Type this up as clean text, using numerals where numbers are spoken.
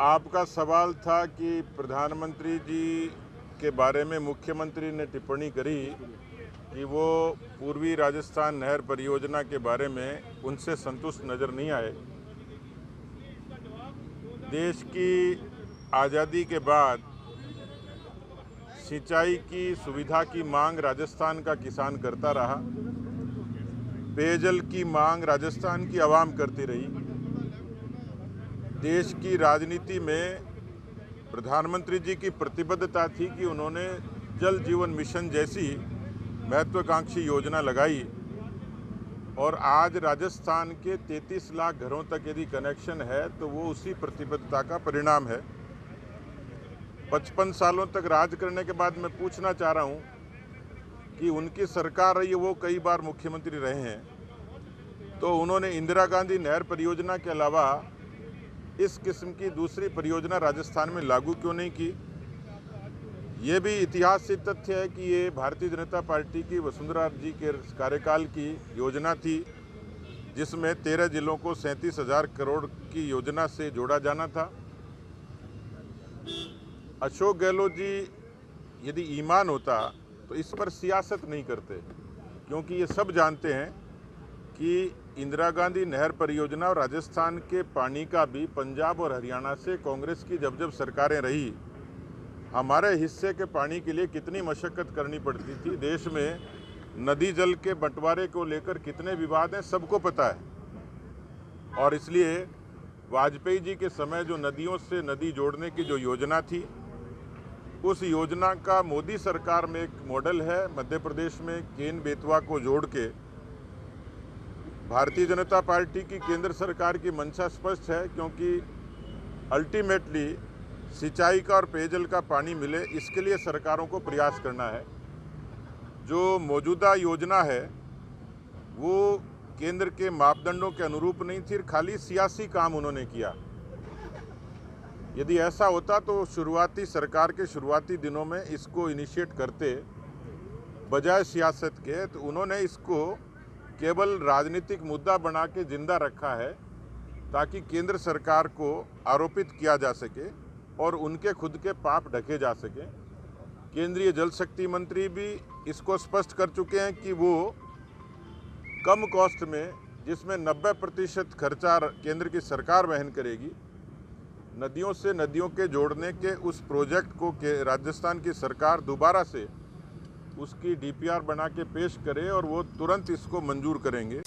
आपका सवाल था कि प्रधानमंत्री जी के बारे में मुख्यमंत्री ने टिप्पणी करी कि वो पूर्वी राजस्थान नहर परियोजना के बारे में उनसे संतुष्ट नज़र नहीं आए। देश की आज़ादी के बाद सिंचाई की सुविधा की मांग राजस्थान का किसान करता रहा, पेयजल की मांग राजस्थान की आवाम करती रही। देश की राजनीति में प्रधानमंत्री जी की प्रतिबद्धता थी कि उन्होंने जल जीवन मिशन जैसी महत्वाकांक्षी योजना लगाई और आज राजस्थान के 33 लाख घरों तक यदि कनेक्शन है तो वो उसी प्रतिबद्धता का परिणाम है। 55 सालों तक राज करने के बाद मैं पूछना चाह रहा हूँ कि उनकी सरकार रही है, वो कई बार मुख्यमंत्री रहे हैं, तो उन्होंने इंदिरा गांधी नहर परियोजना के अलावा इस किस्म की दूसरी परियोजना राजस्थान में लागू क्यों नहीं की। ये भी इतिहास से तथ्य है कि ये भारतीय जनता पार्टी की वसुंधरा जी के कार्यकाल की योजना थी, जिसमें 13 जिलों को 37,000 करोड़ की योजना से जोड़ा जाना था। अशोक गहलोत जी यदि ईमान होता तो इस पर सियासत नहीं करते, क्योंकि ये सब जानते हैं कि इंदिरा गांधी नहर परियोजना और राजस्थान के पानी का भी पंजाब और हरियाणा से कांग्रेस की जब सरकारें रही, हमारे हिस्से के पानी के लिए कितनी मशक्कत करनी पड़ती थी। देश में नदी जल के बंटवारे को लेकर कितने विवाद हैं, सबको पता है। और इसलिए वाजपेयी जी के समय जो नदियों से नदी जोड़ने की जो योजना थी, उस योजना का मोदी सरकार में एक मॉडल है। मध्य प्रदेश में केन बेतवा को जोड़ के भारतीय जनता पार्टी की केंद्र सरकार की मंशा स्पष्ट है, क्योंकि अल्टीमेटली सिंचाई का और पेयजल का पानी मिले, इसके लिए सरकारों को प्रयास करना है। जो मौजूदा योजना है वो केंद्र के मापदंडों के अनुरूप नहीं थी, खाली सियासी काम उन्होंने किया। यदि ऐसा होता तो शुरुआती सरकार के शुरुआती दिनों में इसको इनिशिएट करते बजाय सियासत के, तो उन्होंने इसको केवल राजनीतिक मुद्दा बना के जिंदा रखा है ताकि केंद्र सरकार को आरोपित किया जा सके और उनके खुद के पाप ढके जा सके। केंद्रीय जल शक्ति मंत्री भी इसको स्पष्ट कर चुके हैं कि वो कम कॉस्ट में, जिसमें 90% खर्चा केंद्र की सरकार वहन करेगी, नदियों से नदियों के जोड़ने के उस प्रोजेक्ट को राजस्थान की सरकार दोबारा से उसकी डीपीआर बना के पेश करे और वो तुरंत इसको मंजूर करेंगे।